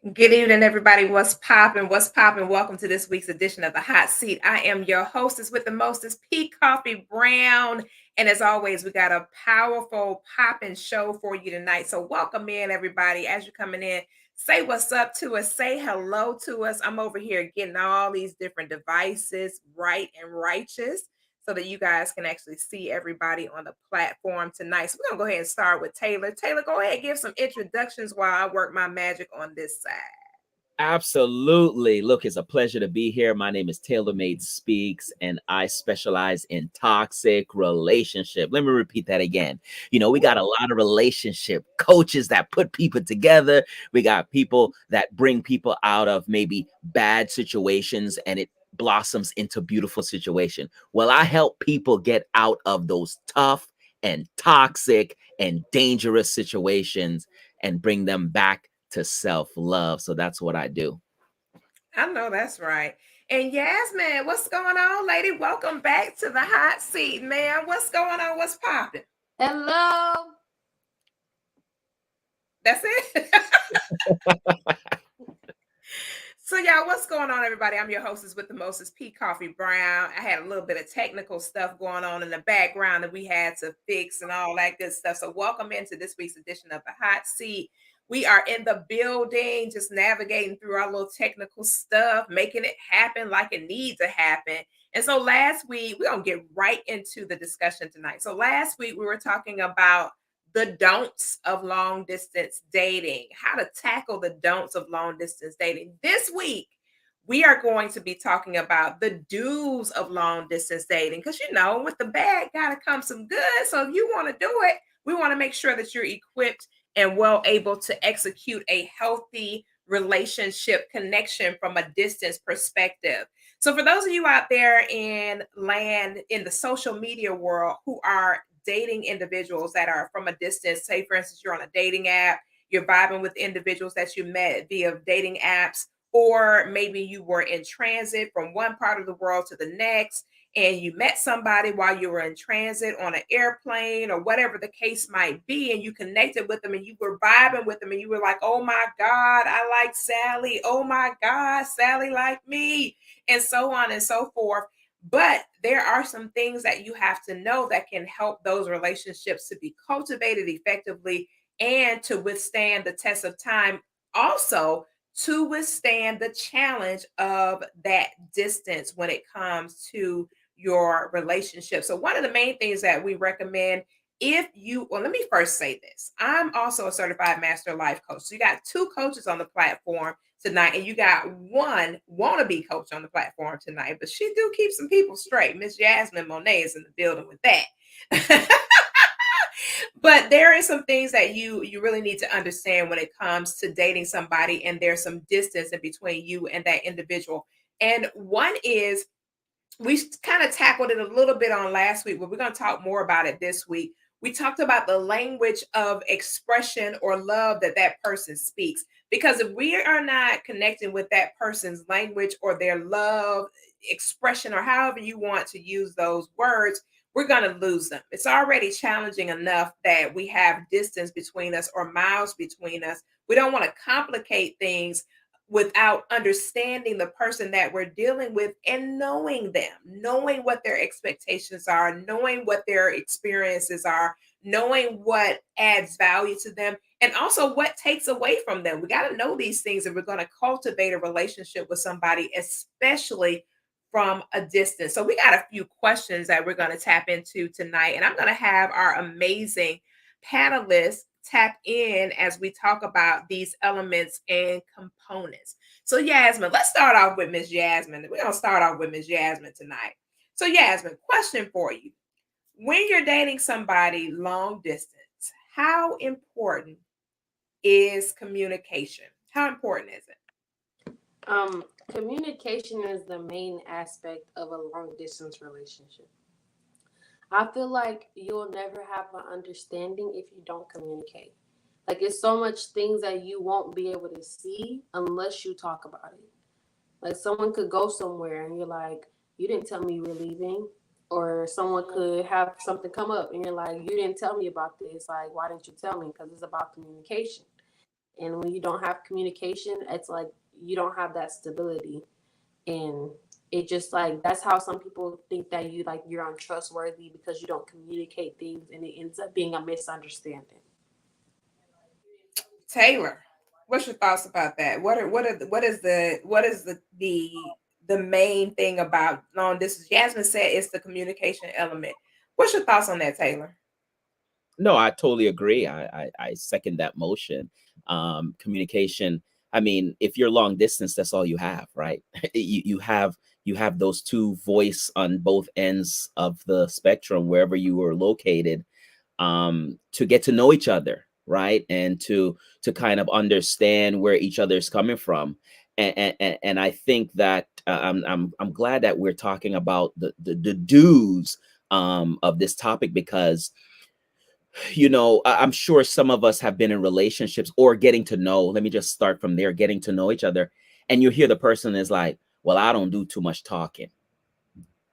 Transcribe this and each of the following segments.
Good evening, everybody. What's popping? What's popping? Welcome to this week's edition of the Hot Seat. I am your hostess with the mostest, P. Coffee Brown. And as always, we got a powerful popping show for you tonight. So welcome in, everybody. As you're coming in, say what's up to us. Say hello to us. I'm over here getting all these different devices right and righteous so that you guys can actually see everybody on the platform tonight. So we're going to go ahead and start with Taylor. Taylor, go ahead and give some introductions while I work my magic on this side. Absolutely. Look, it's a pleasure to be here. My name is Taylor Made Speaks, and I specialize in toxic relationship. Let me repeat that again. We got a lot of relationship coaches that put people together. We got people that bring people out of maybe bad situations and it blossoms into beautiful situation. Well, I help people get out of those tough and toxic and dangerous situations and bring them back to self-love. So that's what I do. I know that's right. And Yasmin, what's going on, lady? Welcome back to the hot seat, man. What's going on? What's popping? Hello. That's it. So, y'all, what's going on, everybody? I'm your hostess with the mostest, P. Coffee Brown. I had a little bit of technical stuff going on in the background that we had to fix and all that good stuff. So, welcome into this week's edition of the Hot Seat. We are in the building, just navigating through our little technical stuff, making it happen like it needs to happen. And so, last week, we're going to get right into the discussion tonight. So, last week, we were talking about the don'ts of long distance dating, how to tackle the don'ts of long distance dating. This week, we are going to be talking about the do's of long distance dating because, with the bad, got to come some good. So if you want to do it, we want to make sure that you're equipped and well able to execute a healthy relationship connection from a distance perspective. So for those of you out there in the social media world who are dating individuals that are from a distance, say for instance, you're on a dating app, you're vibing with individuals that you met via dating apps, or maybe you were in transit from one part of the world to the next, and you met somebody while you were in transit on an airplane or whatever the case might be, and you connected with them and you were vibing with them and you were like, oh my God, I like Sally. Oh my God, Sally like me, and so on and so forth. But there are some things that you have to know that can help those relationships to be cultivated effectively and to withstand the test of time. Also, to withstand the challenge of that distance when it comes to your relationship. So, one of the main things that we recommend let me first say this. I'm also a certified master life coach. So, you got two coaches on the platform tonight, and you got one wannabe coach on the platform tonight, but she do keep some people straight. Miss Jasmine Monet is in the building with that. But there are some things that you really need to understand when it comes to dating somebody, and there's some distance in between you and that individual. And one is, we kind of tackled it a little bit on last week, but we're going to talk more about it this week. We talked about the language of expression or love that person speaks. Because if we are not connecting with that person's language or their love expression, or however you want to use those words, we're going to lose them. It's already challenging enough that we have distance between us or miles between us. We don't want to complicate things without understanding the person that we're dealing with and knowing them, knowing what their expectations are, knowing what their experiences are, knowing what adds value to them, and also what takes away from them. We got to know these things if we're going to cultivate a relationship with somebody, especially from a distance. So we got a few questions that we're going to tap into tonight, and I'm going to have our amazing panelists tap in as we talk about these elements and components. So Yasmin, let's start off with Miss Yasmin. We're going to start off with Miss Yasmin tonight. So Yasmin, question for you. When you're dating somebody long distance, how important is communication? How important is it? Communication is the main aspect of a long distance relationship. I feel like you'll never have an understanding if you don't communicate. Like, it's so much things that you won't be able to see unless you talk about it. Like, someone could go somewhere and you're like, you didn't tell me you were leaving. Or someone could have something come up and you're like, you didn't tell me about this. Like, why didn't you tell me? Because it's about communication. And when you don't have communication, it's like you don't have that stability. And it just like that's how some people think that you're untrustworthy because you don't communicate things, and it ends up being a misunderstanding. Taylor, what's your thoughts about that? What is the main thing about long distance? Jasmine said it's the communication element. What's your thoughts on that, Taylor? No, I totally agree. I second that motion. Communication. I mean, if you're long distance, that's all you have, right? You have those two voice on both ends of the spectrum, wherever you are located, to get to know each other, right? And to kind of understand where each other is coming from. And I think that I'm glad that we're talking about the do's of this topic, because I'm sure some of us have been in relationships or getting to know. Let me just start from there, getting to know each other. And you hear the person is like, well, I don't do too much talking.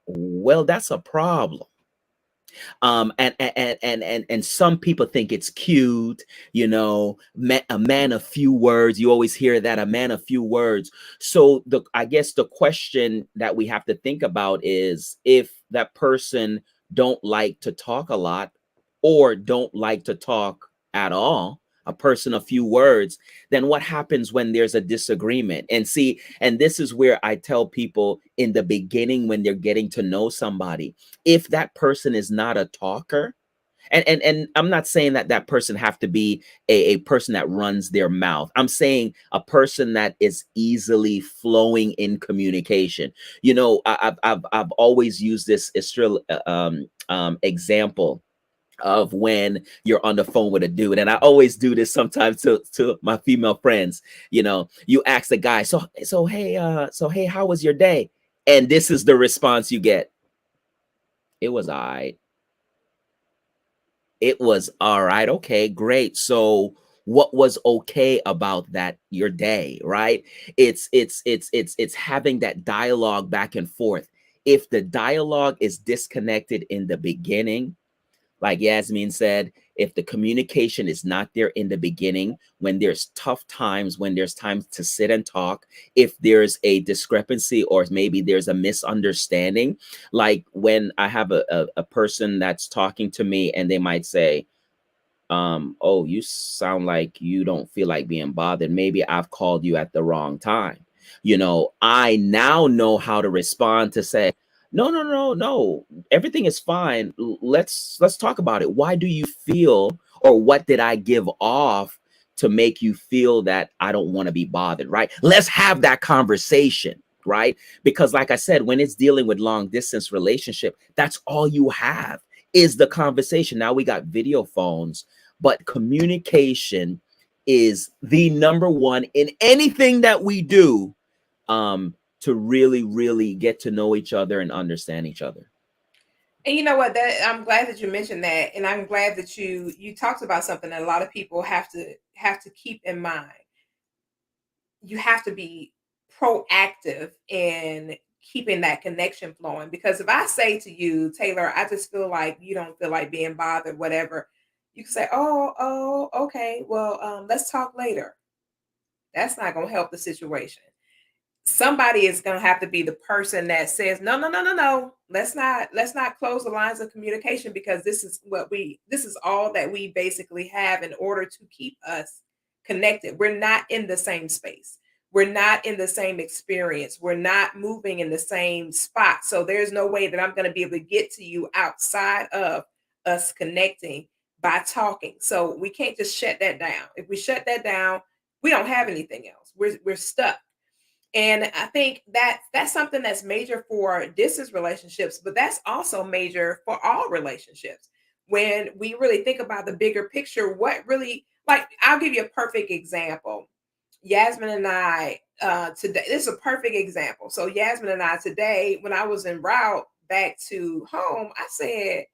Well, that's a problem. And some people think it's cute, a man of few words. You always hear that, a man of few words. So I guess the question that we have to think about is, if that person don't like to talk a lot or don't like to talk at all, a person of few words, then what happens when there's a disagreement? And see, and this is where I tell people in the beginning, when they're getting to know somebody, if that person is not a talker, and I'm not saying that that person have to be a person that runs their mouth. I'm saying a person that is easily flowing in communication. I've always used this example of when you're on the phone with a dude, and I always do this sometimes to my female friends. You ask the guy, so hey, how was your day? And this is the response you get: it was all right. It was all right. Okay, great. So what was okay about that, your day, right? It's having that dialogue back and forth. If the dialogue is disconnected in the beginning, like Yasmin said, if the communication is not there in the beginning, when there's tough times, when there's time to sit and talk, if there's a discrepancy or maybe there's a misunderstanding, like when I have a person that's talking to me and they might say, oh, you sound like you don't feel like being bothered. Maybe I've called you at the wrong time. I now know how to respond to say, no, no, no, no, everything is fine. Let's talk about it. Why do you feel, or what did I give off to make you feel that I don't want to be bothered, right? Let's have that conversation, right? Because like I said, when it's dealing with long distance relationship, that's all you have is the conversation. Now we got video phones, but communication is the number one in anything that we do, to really, really get to know each other and understand each other. And you know what? That I'm glad that you mentioned that, and I'm glad that you talked about something that a lot of people have to keep in mind. You have to be proactive in keeping that connection flowing. Because if I say to you, Taylor, I just feel like you don't feel like being bothered, whatever, you can say, oh, okay, well, let's talk later. That's not going to help the situation. Somebody is going to have to be the person that says, no, no, no, no, no, let's not close the lines of communication, because this is all that we basically have in order to keep us connected. We're not in the same space, we're not in the same experience, we're not moving in the same spot, so there's no way that I'm going to be able to get to you outside of us connecting by talking. So we can't just shut that down. If we shut that down, we don't have anything else. We're stuck. And I think that that's something that's major for distance relationships, but that's also major for all relationships. When we really think about the bigger picture, what really, like, I'll give you a perfect example. Yasmin and I, today, this is a perfect example. So, Yasmin and I today, when I was en route back to home, I said,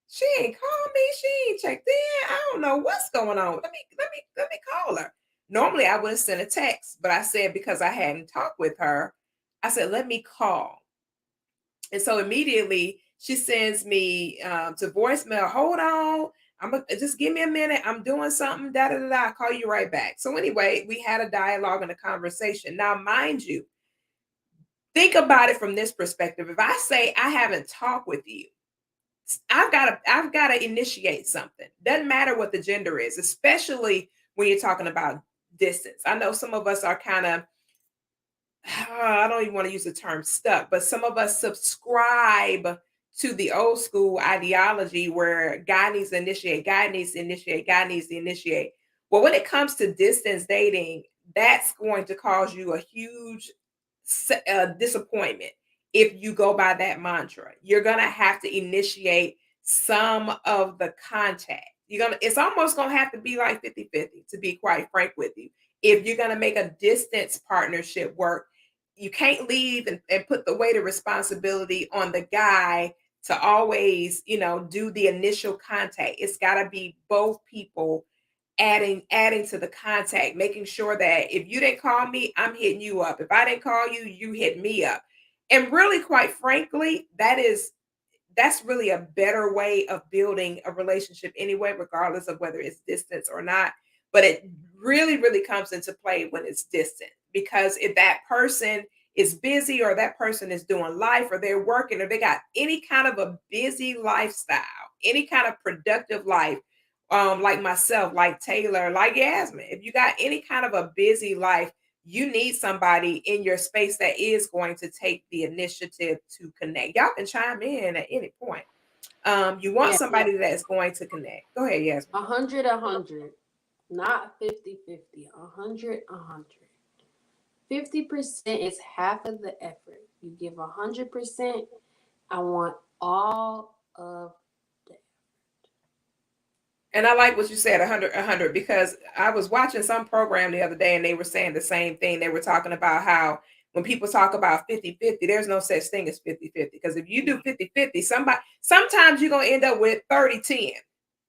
she ain't called me, she ain't checked in. I don't know what's going on. Let me call her. Normally, I would have sent a text, but I said, because I hadn't talked with her, I said, let me call. And so immediately she sends me to voicemail. Hold on, Just give me a minute. I'm doing something. Da da da. I'll call you right back. So anyway, we had a dialogue and a conversation. Now, mind you, think about it from this perspective. If I say I haven't talked with you, I've got to initiate something. Doesn't matter what the gender is, especially when you're talking about distance. I know some of us are kind of I don't even want to use the term stuck, but some of us subscribe to the old school ideology where guy needs to initiate, guy needs to initiate, guy needs to initiate. Well, when it comes to distance dating, that's going to cause you a huge disappointment if you go by that mantra. You're going to have to initiate some of the contact. It's almost going to have to be like 50-50, to be quite frank with you. If you're going to make a distance partnership work, you can't leave and put the weight of responsibility on the guy to always, do the initial contact. It's got to be both people adding to the contact, making sure that if you didn't call me, I'm hitting you up. If I didn't call you, you hit me up. And really, quite frankly, that's really a better way of building a relationship anyway, regardless of whether it's distance or not. But it really, really comes into play when it's distant, because if that person is busy, or that person is doing life, or they're working, or they got any kind of a busy lifestyle, any kind of productive life, like myself, like Taylor, like Yasmin, if you got any kind of a busy life, you need somebody in your space that is going to take the initiative to connect. Y'all can chime in at any point. You want Yeah, somebody that's going to connect. Go ahead, Yasmin. 100, not 50-50. 100. 50% is half of the effort. You give 100%. I want all of the. And I like what you said, 100, because I was watching some program the other day and they were saying the same thing. They were talking about how when people talk about 50-50, there's no such thing as 50-50. Because if you do 50-50, sometimes you're going to end up with 30-10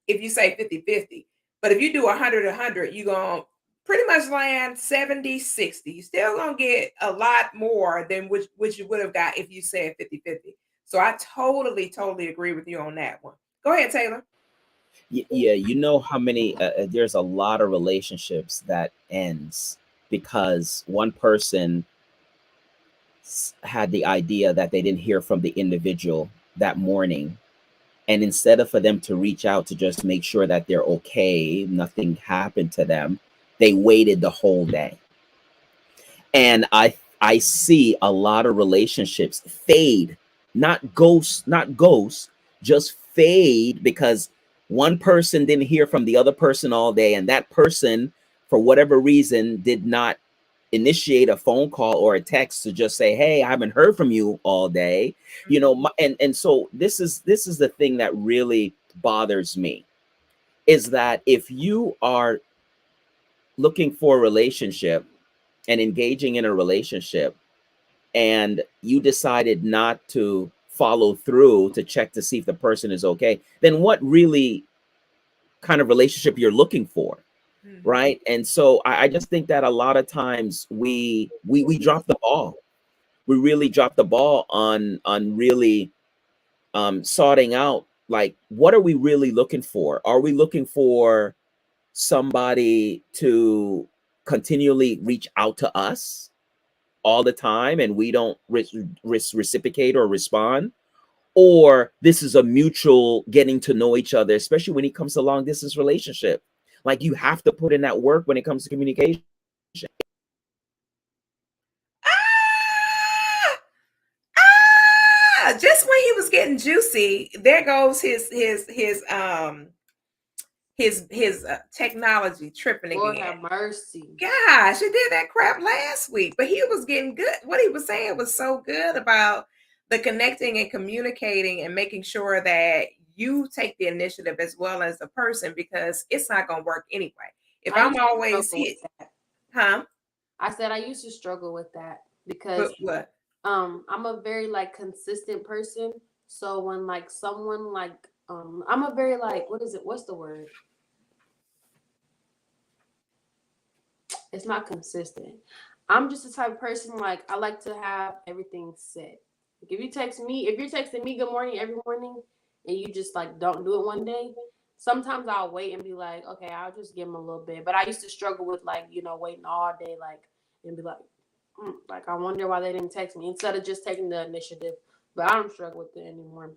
if you say 50-50. But if you do 100, you're going to pretty much land 70-60. You're still going to get a lot more than which you would have got if you said 50-50. So I totally agree with you on that one. Go ahead, Taylor. Yeah, you know how many there's a lot of relationships that ends because one person had the idea that they didn't hear from the individual that morning, and instead of for them to reach out to just make sure that they're okay, nothing happened to them, they waited the whole day. And I see a lot of relationships fade, not ghosts, just fade because one person didn't hear from the other person all day, and that person, for whatever reason, did not initiate a phone call or a text to just say, hey, I haven't heard from you all day. And so this is the thing that really bothers me, is that if you are looking for a relationship and engaging in a relationship, and you decided not to follow through to check to see if the person is okay, then what really kind of relationship you're looking for? Mhm. Right. And so I just think that a lot of times we drop the ball. We really drop the ball on really sorting out, like, what are we really looking for? Are we looking for somebody to continually reach out to us all the time and we don't reciprocate or respond? Or this is a mutual getting to know each other, especially when it comes to long distance relationship. Like, you have to put in that work when it comes to communication. Ah! Just when he was getting juicy, there goes his technology tripping Lord again. have mercy. Gosh, it did that crap last week, but he was getting good. What he was saying was so good about the connecting and communicating and making sure that you take the initiative as well as the person, because it's not going to work anyway. If I I'm used to always struggle hit, with that. huh? I said I used to struggle with that But because what? I'm a very like consistent person. So when like someone like I'm a very like what is it? What's the word? It's not consistent. I'm just the type of person like I like to have everything set. Like if you're texting me good morning every morning and you just like don't do it one day, sometimes I'll wait and be like, okay, I'll just give him a little bit. But I used to struggle with like, waiting all day, like, and be like, like I wonder why they didn't text me instead of just taking the initiative. But I don't struggle with it anymore.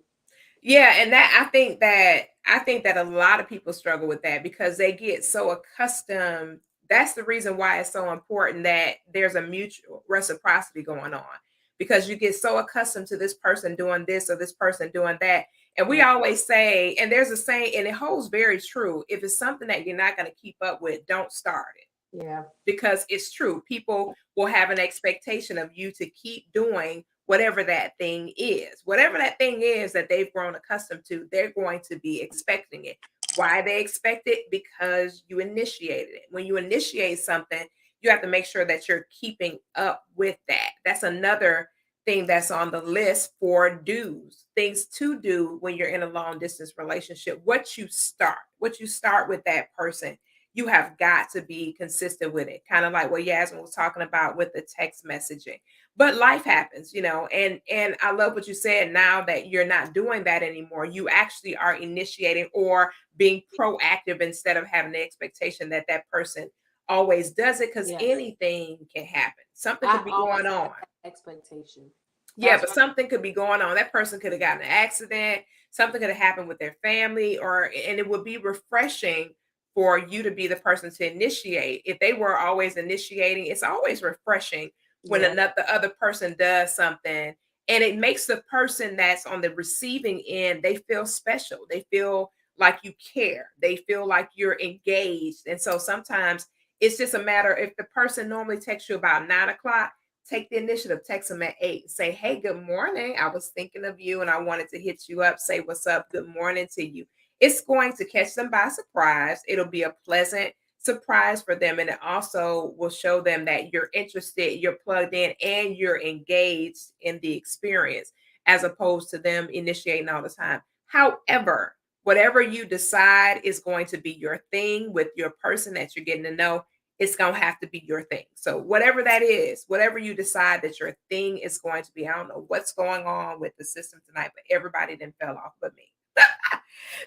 Yeah, and that I think that a lot of people struggle with that because they get so accustomed. That's the reason why it's so important that there's a mutual reciprocity going on, because you get so accustomed to this person doing this or this person doing that. And we Yeah. always say, and there's a saying, and it holds very true: if it's something that you're not going to keep up with, don't start it, Yeah. because it's true. People will have an expectation of you to keep doing whatever that thing is. Whatever that thing is that they've grown accustomed to, they're going to be expecting it. Why they expect it? Because you initiated it. When you initiate something, you have to make sure that you're keeping up with that. That's another thing that's on the list for do's, things to do when you're in a long distance relationship. What you start with that person, you have got to be consistent with it. Kind of like what Yasmin was talking about with the text messaging. But life happens, and I love what you said. Now that you're not doing that anymore, you actually are initiating or being proactive instead of having the expectation that that person always does it, because Yes. anything can happen. Something I could be always going on. had that expectation. Yeah, That's but why. something could be going on. That person could have gotten an accident. Something could have happened with their family, and it would be refreshing for you to be the person to initiate. If they were always initiating, it's always refreshing when Yeah. the other person does something, and it makes the person that's on the receiving end, they feel special. They feel like you care. They feel like you're engaged. And so sometimes it's just a matter, if the person normally texts you about 9 o'clock, take the initiative, text them at 8, say, hey, good morning. I was thinking of you and I wanted to hit you up, say what's up, good morning to you. It's going to catch them by surprise. It'll be a pleasant surprise for them. And it also will show them that you're interested, you're plugged in, and you're engaged in the experience, as opposed to them initiating all the time. However, whatever you decide is going to be your thing with your person that you're getting to know, it's going to have to be your thing. So whatever that is, whatever you decide that your thing is going to be, I don't know what's going on with the system tonight, but everybody then fell off but me.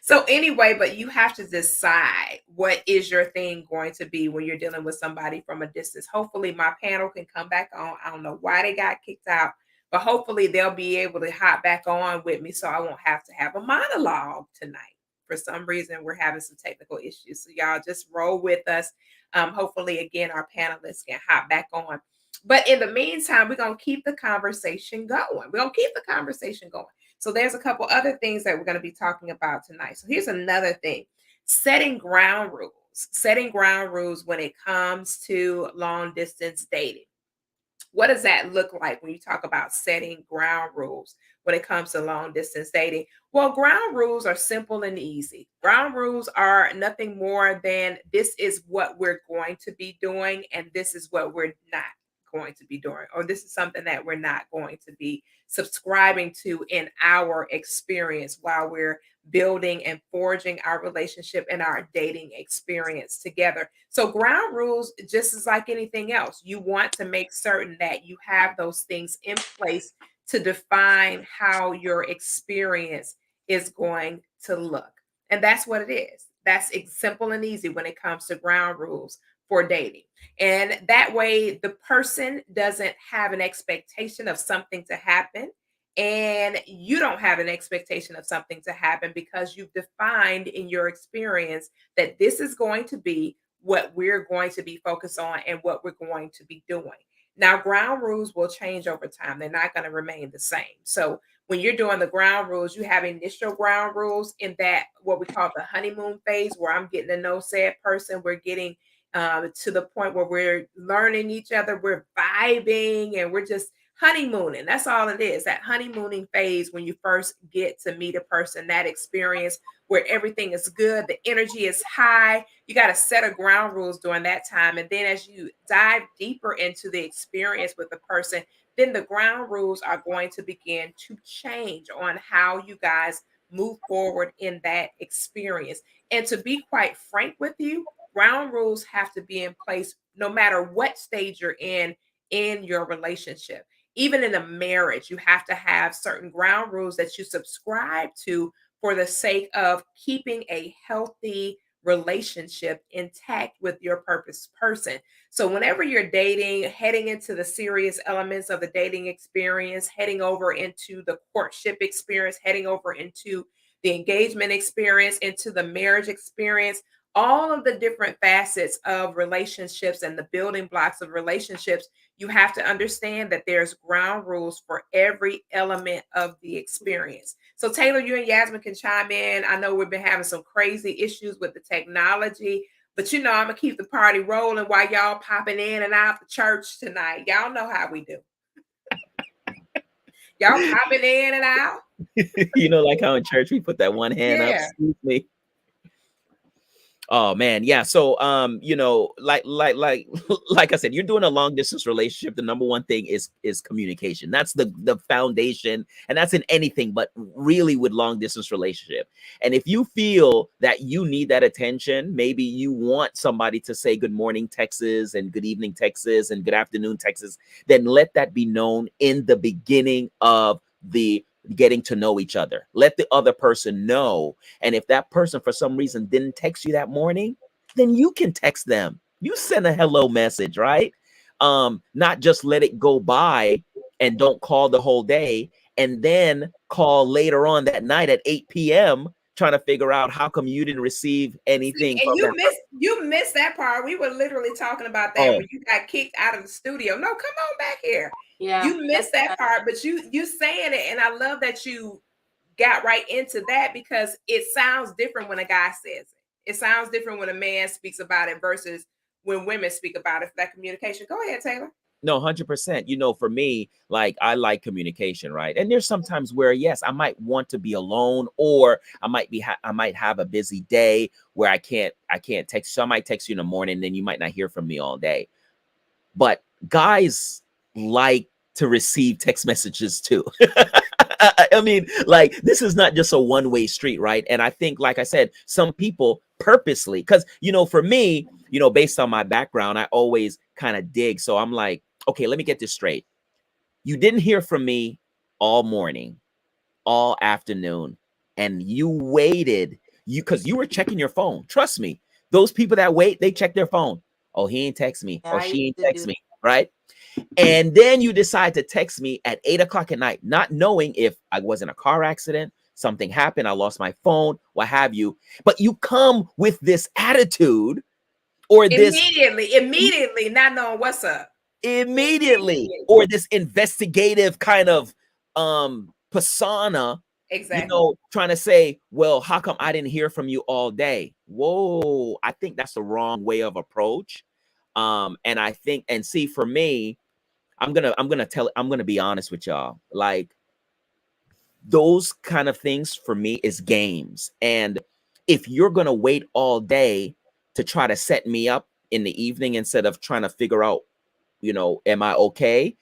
So anyway, but you have to decide what is your thing going to be when you're dealing with somebody from a distance. Hopefully my panel can come back on. I don't know why they got kicked out, but hopefully they'll be able to hop back on with me so I won't have to have a monologue tonight. For some reason, we're having some technical issues. So y'all just roll with us. Hopefully, again, our panelists can hop back on. But in the meantime, we're going to keep the conversation going. We're going to keep the conversation going. So there's a couple other things that we're going to be talking about tonight. So here's another thing: setting ground rules. Setting ground rules when it comes to long distance dating. What does that look like when you talk about setting ground rules when it comes to long distance dating? Well, ground rules are simple and easy. Ground rules are nothing more than, this is what we're going to be doing, and this is what we're not going to be doing, or this is something that we're not going to be subscribing to in our experience while we're building and forging our relationship and our dating experience together. So, ground rules, just as like anything else, you want to make certain that you have those things in place to define how your experience is going to look. And that's what it is. That's simple and easy when it comes to ground rules for dating. And that way, the person doesn't have an expectation of something to happen, and you don't have an expectation of something to happen, because you've defined in your experience that this is going to be what we're going to be focused on and what we're going to be doing. Now, ground rules will change over time. They're not going to remain the same. So when you're doing the ground rules, you have initial ground rules in that what we call the honeymoon phase, where I'm getting to know said person. We're getting to the point where we're learning each other, we're vibing, and we're just honeymooning. That's all it is. That honeymooning phase, when you first get to meet a person, that experience where everything is good, the energy is high. You got a set of ground rules during that time. And then as you dive deeper into the experience with the person, then the ground rules are going to begin to change on how you guys move forward in that experience. And to be quite frank with you, ground rules have to be in place no matter what stage you're in your relationship. Even in a marriage, you have to have certain ground rules that you subscribe to for the sake of keeping a healthy relationship intact with your purpose person. So whenever you're dating, heading into the serious elements of the dating experience, heading over into the courtship experience, heading over into the engagement experience, into the marriage experience, all of the different facets of relationships and the building blocks of relationships, you have to understand that there's ground rules for every element of the experience. So, Taylor, you and Yasmin can chime in. I know we've been having some crazy issues with the technology, but you know, I'm gonna keep the party rolling while y'all popping in and out the church tonight. Y'all know how we do. Y'all popping in and out. You know, like how in church we put that one hand up. Yeah. Excuse me. Oh man, yeah. So you know, like I said, you're doing a long distance relationship. The number one thing is communication. That's the foundation, and that's in anything, but really with long distance relationship. And if you feel that you need that attention, maybe you want somebody to say good morning Texas and good evening Texas and good afternoon Texas, then let that be known in the beginning of the getting to know each other. Let the other person know. And if that person for some reason didn't text you that morning, then you can text them. You send a hello message, right? Not just let it go by and don't call the whole day and then call later on that night at 8 p.m. trying to figure out how come you didn't receive See, anything and from that. you missed that part. We were literally talking about that Oh, when you got kicked out of the studio. No, come on back here. Yeah, You missed that part, but you saying it, and I love that you got right into that because it sounds different when a guy says it. It sounds different when a man speaks about it versus when women speak about it. For that communication. Go ahead, Taylor. no, 100%. You know, for me, like I like communication, right? And there's sometimes where yes, I might want to be alone, or I might have a busy day where I can't text. So I might text you in the morning, then you might not hear from me all day. But guys like to receive text messages too. I mean, like this is not just a one-way street, right? And I think, like I said, some people purposely, because you know, for me, you know, based on my background, I always kind of dig. So I'm like, okay, let me get this straight. You didn't hear from me all morning, all afternoon, and you waited. You because you were checking your phone. Trust me, those people that wait, they check their phone. Oh, he ain't text me. yeah, Oh, I used she ain't to text do. me, right? And then you decide to text me at 8 o'clock at night, not knowing if I was in a car accident, something happened, I lost my phone, what have you. But you come with this attitude or this Immediately, not knowing what's up. immediately Immediately. or this investigative kind of persona, you Exactly. know, trying to say, well, how come I didn't hear from you all day? Whoa, I think that's the wrong way of approach. And I think, and see, for me, I'm gonna be honest with y'all. Like those kind of things for me is games. And if you're gonna wait all day to try to set me up in the evening instead of trying to figure out, you know, am I okay?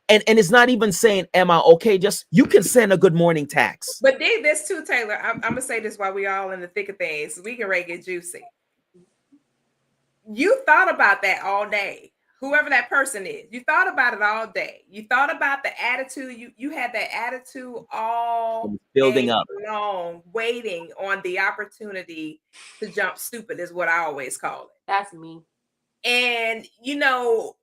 And it's not even saying am I okay, just you can send a good morning text. But dig this too, Taylor. I'm gonna say this while we all in the thick of things. We can ready get juicy. You thought about that all day. Whoever that person is, you thought about it all day. You thought about the attitude. You had that attitude all Building day up. long, waiting on the opportunity to jump stupid, is what I always call it. That's me. And you know,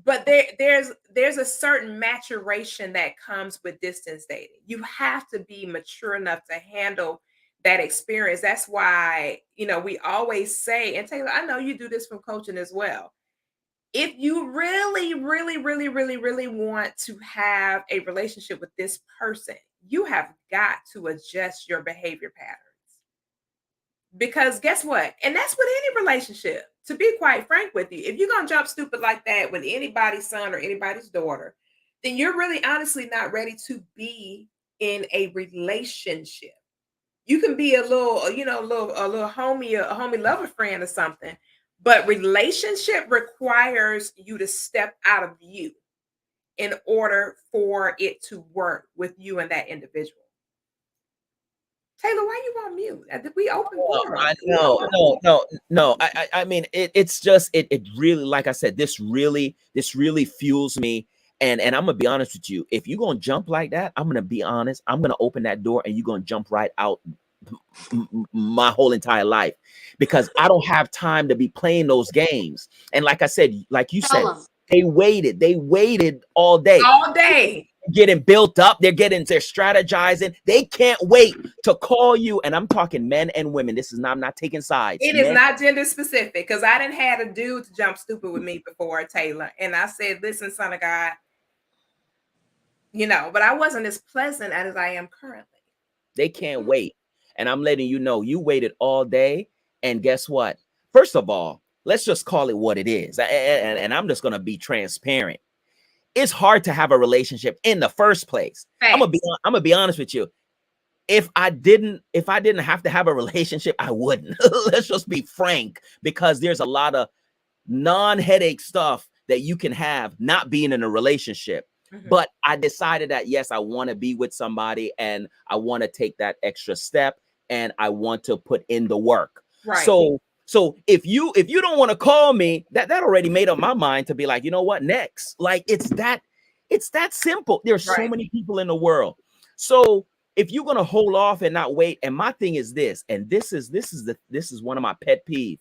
but there's a certain maturation that comes with distance dating. You have to be mature enough to handle that experience. That's why, you know, we always say, and Taylor, I know you do this from coaching as well. If you really want to have a relationship with this person, you have got to adjust your behavior patterns. Because guess what? And that's with any relationship. To be quite frank with you, if you're gonna jump stupid like that with anybody's son or anybody's daughter, then you're really honestly not ready to be in a relationship. You can be a little, you know, a little homie, a homie lover friend or something, but relationship requires you to step out of you in order for it to work with you and that individual. Taylor, why you on mute? We open No, forum. I We know, open no, no, no. I mean, it's just it really, like I said, this really fuels me. And I'm gonna be honest with you. If you're gonna jump like that, I'm gonna be honest. I'm gonna open that door and you're gonna jump right out my whole entire life, because I don't have time to be playing those games. And like I said, like you Tell said, them. they waited all day, All day. getting built up, they're strategizing, they can't wait to call you. And I'm talking men and women. This is not, I'm not taking sides. It is Men, not gender specific, because I didn't had a dude to jump stupid with me before, Taylor. And I said, listen, son of God, but I wasn't as pleasant as I am currently. they can't wait. And I'm letting you know, you waited all day. And guess what? First of all, let's just call it what it is. And I'm just gonna be transparent. It's hard to have a relationship in the first place. I'm Facts. gonna be honest with you. If I didn't have to have a relationship, I wouldn't. Let's just be frank, because there's a lot of non-headache stuff that you can have not being in a relationship. Mhm. But I decided that yes, I want to be with somebody and I want to take that extra step and I want to put in the work. Right. So if you don't want to call me, that already made up my mind to be like, you know what, next. Like it's that simple. There's so Right. many people in the world. So if you're gonna hold off and not wait, and my thing is this, and this is one of my pet peeves.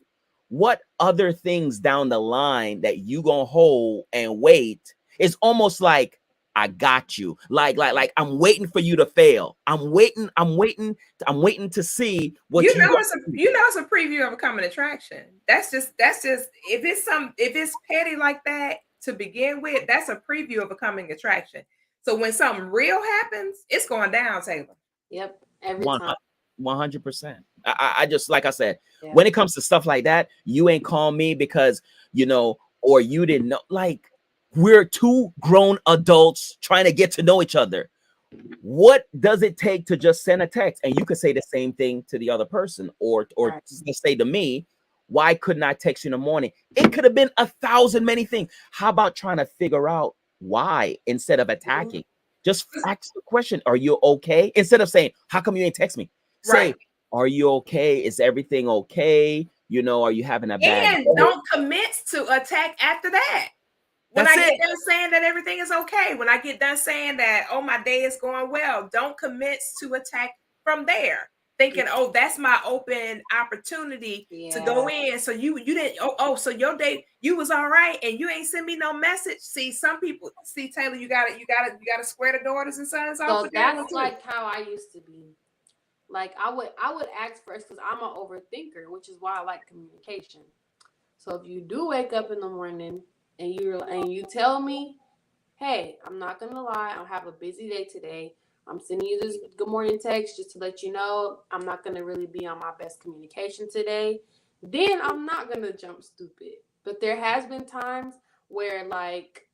What other things down the line that you gonna hold and wait? It's almost like I got you. Like I'm waiting for you to fail. I'm waiting to see what you gonna do. It's a preview of a coming attraction. That's just if it's petty like that to begin with, that's a preview of a coming attraction. So when something real happens, it's going down, Taylor. Yep. Every time. 100%. I just, like I said, Yeah. when it comes to stuff like that, you ain't call me because or you didn't know. Like, we're two grown adults trying to get to know each other. What does it take to just send a text? And you could say the same thing to the other person, or Right. just say to me, why couldn't I text you in the morning? It could have been 1,000 many things. How about trying to figure out why instead of attacking? Just ask the question, are you okay? Instead of saying, how come you ain't text me? Say, Right. are you okay? Is everything okay? Are you having a bad And day? don't commit to attack after that. When That's I it. get done saying that everything is okay, when I get done saying that, oh, my day is going well, don't commit to attack from there. Thinking, oh, that's my open opportunity to go in. So you didn't, so your day, you was all right, and you ain't send me no message. See, some people, Taylor, you gotta square the daughters and sons off So with that one that's too. like how I used to be. Like I would ask first because I'm an overthinker, which is why I like communication. So if you do wake up in the morning and you tell me, hey, I'm not gonna lie, I have a busy day today. I'm sending you this good morning text just to let you know I'm not gonna really be on my best communication today. Then I'm not gonna jump stupid. But there has been times where like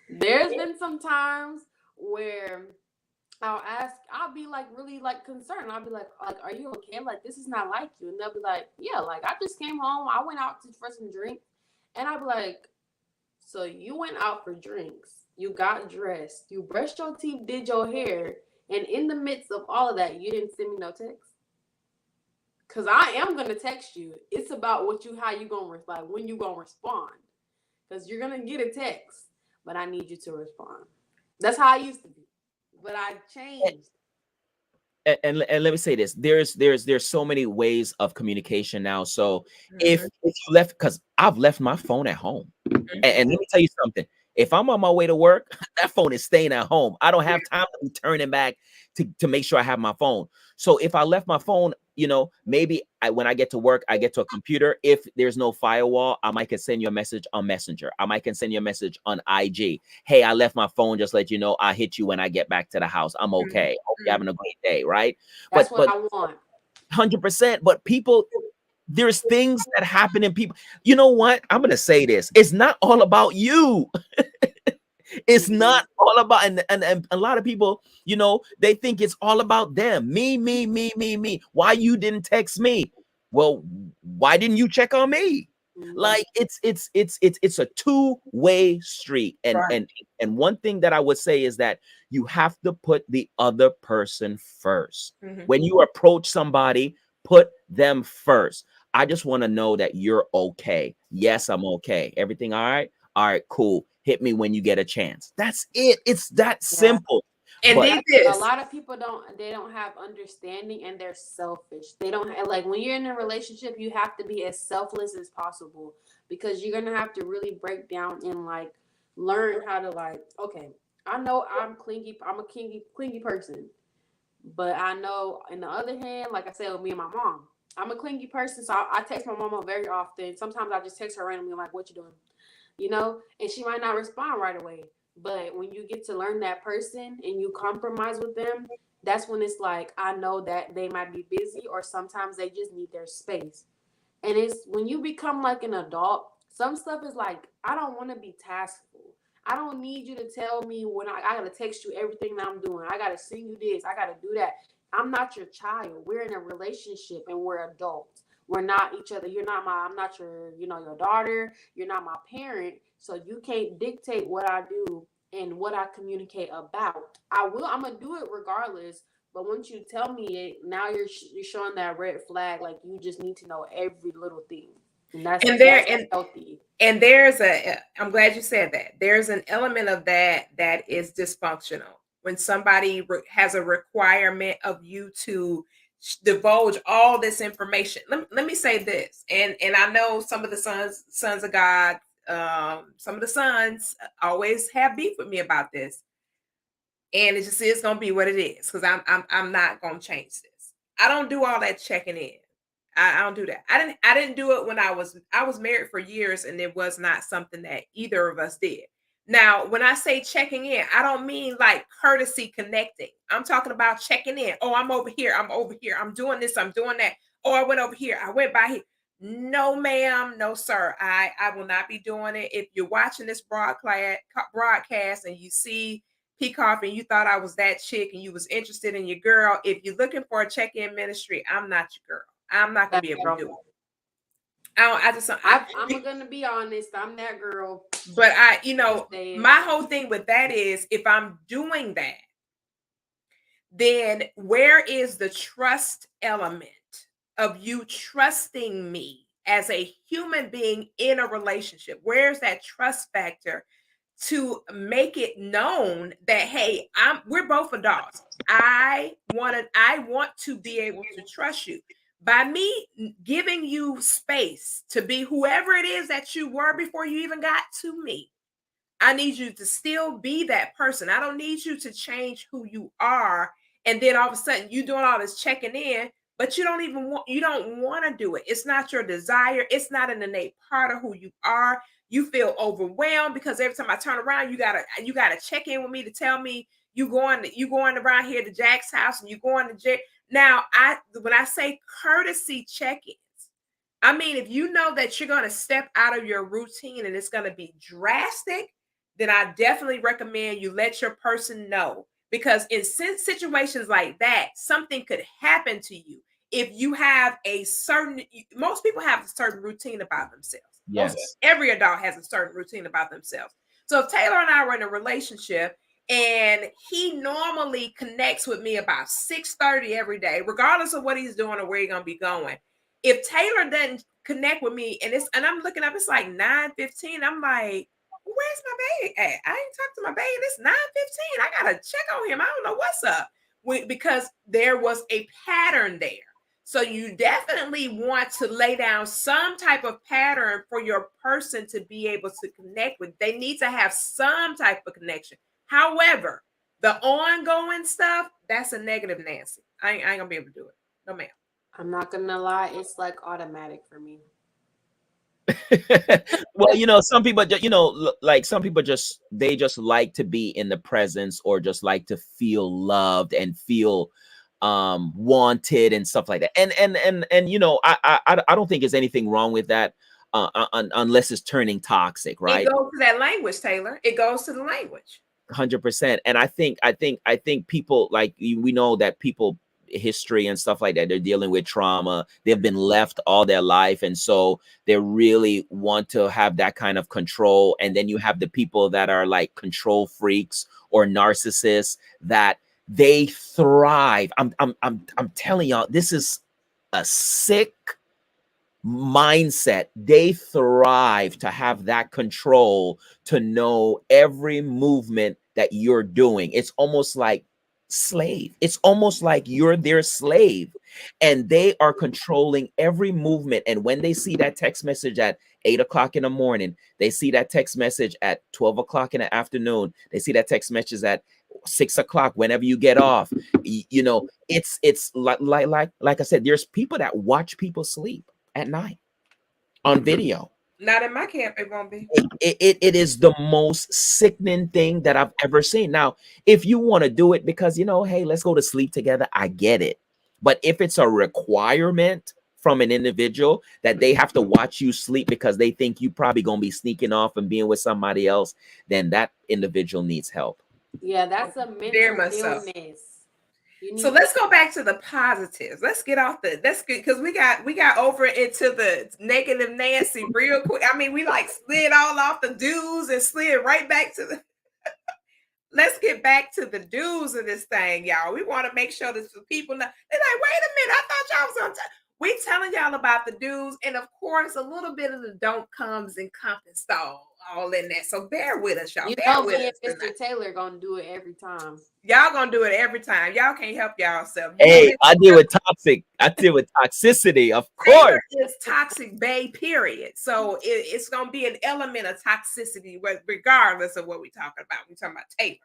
there's been some times where I'll be like really like concerned. I'll be like, are you okay? Like, this is not like you. And they'll be like, yeah, like I just came home. I went out for some drinks. And I'll be like, so you went out for drinks. You got dressed. You brushed your teeth, did your hair. And in the midst of all of that, you didn't send me no text. Cause I am gonna text you. It's about how you gonna like when you gonna respond. Cause you're gonna get a text, but I need you to respond. That's how I used to be. But I changed. And let me say this: there's so many ways of communication now. So if you left, because I've left my phone at home, and let me tell you something: if I'm on my way to work, that phone is staying at home. I don't have time to be turning back to make sure I have my phone. So if I left my phone, maybe when I get to work, I get to a computer. If there's no firewall, I might can send you a message on Messenger. I might can send you a message on IG. Hey, I left my phone. Just let you know, I'll hit you when I get back to the house. I'm okay. Hope you're having a great day, right? That's but what I want. 100%. But people, there's things that happen in people. You know what? I'm gonna say this. It's not all about you. It's not all about, and a lot of people, they think it's all about them. Me. Why you didn't text me? Well, why didn't you check on me? Like it's a two-way street. And one thing that I would say is that you have to put the other person first. When you approach somebody, put them first. I just want to know that you're okay. Yes, I'm okay. Everything all right? All right, cool. Hit me when you get a chance. That's it. It's that Yeah. simple. And But did A this. lot of people don't have understanding, and they're selfish. They don't have, like, when you're in a relationship, you have to be as selfless as possible, because you're gonna have to really break down and like learn how to, like, okay, I know I'm clingy, I'm a clingy person, but I know, on the other hand, like I said with me and my mom, I'm a clingy person, so I text my mama very often. Sometimes I just text her randomly, like, "What you doing?" And she might not respond right away. But when you get to learn that person and you compromise with them, that's when it's like, I know that they might be busy, or sometimes they just need their space. And it's when you become like an adult, some stuff is like, I don't want to be taskful. I don't need you to tell me when I gotta text you everything that I'm doing. I gotta send you this. I gotta do that. I'm not your child. We're in a relationship and we're adults. We're not each other. I'm not your daughter. You're not my parent. So you can't dictate what I do and what I communicate about. I'm gonna do it regardless, but once you tell me it, now you're showing that red flag. Like, you just need to know every little thing, and And that's healthy. there's I'm glad you said that. There's an element of that is dysfunctional. When somebody has a requirement of you to divulge all this information. Let me say this. And I know some of the sons of God, some of the sons always have beef with me about this. And it just is gonna be what it is, because I'm not gonna change this. I don't do all that checking in. I don't do that. I didn't do it when I was married for years, and it was not something that either of us did. Now, when I say checking in, I don't mean like courtesy connecting. I'm talking about checking in. Oh, I'm over here. I'm over here. I'm doing this. I'm doing that. Oh, I went over here. I went by here. No, ma'am. No, sir. I will not be doing it. If you're watching this broadcast and you see Koffe and you thought I was that chick and you was interested in your girl, if you're looking for a check-in ministry, I'm not your girl. I'm not gonna That be able to do girl. it. I just I'm gonna be honest. I'm that girl. but These days. my whole thing with that is, if I'm doing that, then where is the trust element of you trusting me as a human being in a relationship? Where's that trust factor to make it known that, hey, we're both adults. I want to be able to trust you. By me giving you space to be whoever it is that you were before you even got to me, I need you to still be that person. I don't need you to change who you are. And then all of a sudden you doing all this checking in, but you don't want to do it. It's not your desire. It's not an innate part of who you are. You feel overwhelmed because every time I turn around, you gotta check in with me to tell me you going around here to Jack's house and you going to Jack. Now, when I say courtesy check-ins, I mean, if you know that you're going to step out of your routine and it's going to be drastic, then I definitely recommend you let your person know. Because in situations like that, something could happen to you. If you have most people have a certain routine about themselves. yes. Every adult has a certain routine about themselves. So if Taylor and I were in a relationship and he normally connects with me about 6:30 every day, regardless of what he's doing or where he's going to be going, if Taylor doesn't connect with me and I'm looking up, it's like 9:15. I'm like, where's my baby at? I ain't talked to my baby. It's 9:15. I gotta check on him. I don't know what's up. Because there was a pattern there. So you definitely want to lay down some type of pattern for your person to be able to connect with. They need to have some type of connection. However, the ongoing stuff, that's a negative Nancy. I ain't gonna be able to do it. No, ma'am. I'm not gonna lie. It's like automatic for me. Well, some people, like some people they just like to be in the presence, or just like to feel loved and feel wanted and stuff like that. And I don't think there's anything wrong with that, unless it's turning toxic, It right? goes to that language, Taylor. It goes to the language. 100%. And I think people, like, we know that people history and stuff like that, they're dealing with trauma, they've been left all their life, and so they really want to have that kind of control. And then you have the people that are like control freaks or narcissists, that they thrive. I'm telling y'all, this is a sick mindset, they thrive to have that control, to know every movement that you're doing. It's almost like slave. It's almost like you're their slave, and they are controlling every movement. And when they see that text message at 8 o'clock in the morning, they see that text message at 12 o'clock in the afternoon, they see that text message at 6 o'clock whenever you get off. You know, it's like I said, there's people that watch people sleep at night on video. Not in my camp, it won't be. It is the most sickening thing that I've ever seen. Now, if you want to do it because, hey, let's go to sleep together, I get it. But if it's a requirement from an individual that they have to watch you sleep because they think you probably gonna be sneaking off and being with somebody else, then that individual needs help. Yeah, that's a Very mental much so. illness. You So need let's go back to the positives. Let's get off that's good because we got over into the negative Nancy real quick. I mean, we like slid all off the do's and slid right back to the let's get back to the do's of this thing, y'all. We want to make sure that the people know. They're like, wait a minute, I thought y'all was on time. We telling y'all about the do's, and of course, a little bit of the don't comes and encompassed all in that. So bear with us, y'all. you Bear know with me us and Mr. tonight. Taylor gonna do it every time. Y'all gonna do it every time. Y'all can't help y'allself. Hey, I deal with toxicity, of course. Taylor is toxic bay, period. So it's gonna be an element of toxicity, regardless of what we're talking about. We're talking about Taylor.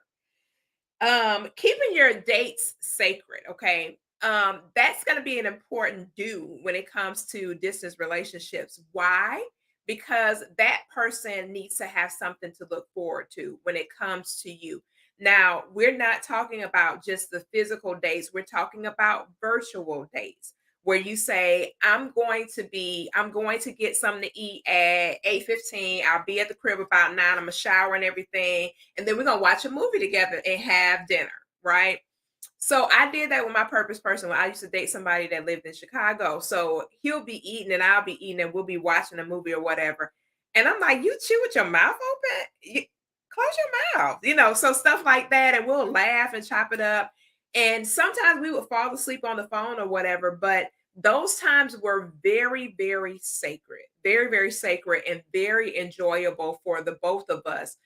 Keeping your dates sacred, okay? That's going to be an important do when it comes to distance relationships. Why? Because that person needs to have something to look forward to when it comes to you. Now, we're not talking about just the physical dates, we're talking about virtual dates where you say, I'm going to get something to eat at 8:15. I'll be at the crib about 9. I'm gonna shower and everything, and then we're gonna watch a movie together and have dinner, right? So I did that with my purpose person when I used to date somebody that lived in Chicago. So he'll be eating and I'll be eating and we'll be watching a movie or whatever. And I'm like, you chew with your mouth open? Close your mouth, so stuff like that. And we'll laugh and chop it up. And sometimes we would fall asleep on the phone or whatever. But those times were very, very sacred, very, very sacred and very enjoyable for the both of us.